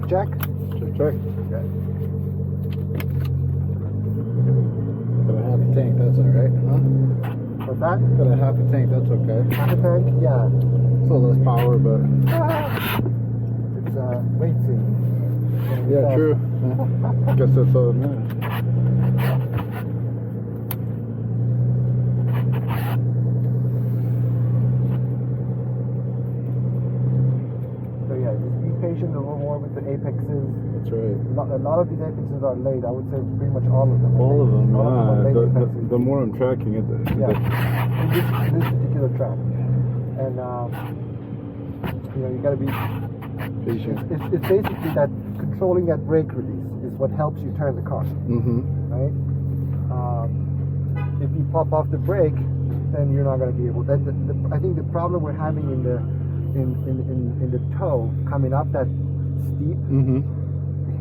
Check. Okay. Got a half a tank, that's alright, huh? What's that? Got a half a tank, that's okay. Half a tank? Yeah. Still less power, but... It's weight saving. Yeah, true. I guess that's all it matters. So yeah, just be patient a little more with the apexes. That's right. A lot of these apexes are late. I would say pretty much all of them. All of them, All of them are late apexes. the more I'm tracking it, in this particular track. And you got to be patient. It's basically that controlling that brake release is what helps you turn the car. Right? If you pop off the brake, then you're not going to be able. I think the problem we're having in the toe coming up that steep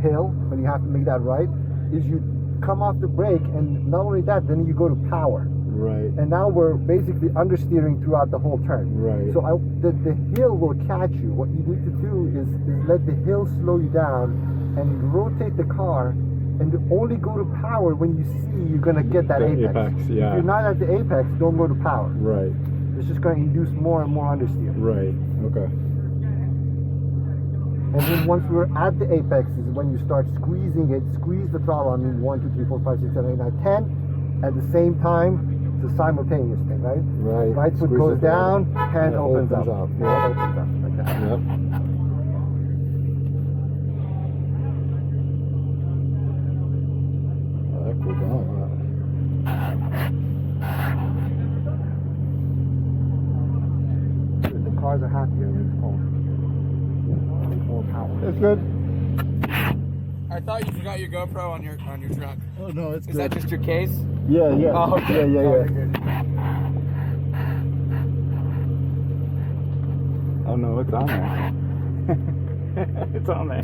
hill when you have to make that right is you come off the brake, and not only that, then you go to power. Right. And now we're basically understeering throughout the whole turn. Right. So the hill will catch you. What you need to do is let the hill slow you down and rotate the car, and only go to power when you see you're going to get that apex. Yeah. If you're not at the apex, don't go to power. Right. It's just going to induce more and more understeer. Right. Okay. And then once we're at the apex is when you start squeezing it. Squeeze the throttle. I mean 1, 2, 3, 4, 5, 6, 7, 8, 9, 10. At the same time, it's a simultaneous thing, right? Right. Right foot goes down, hand opens up. Yeah. Yeah, opens up like that. Yep. That cool down. The cars are happier with more power. It's good. I thought you forgot your GoPro on your truck. Oh no, it's Is good. that just your case? Yeah. Oh, okay. Yeah. Oh, good. Oh no, it's on there. It's on there.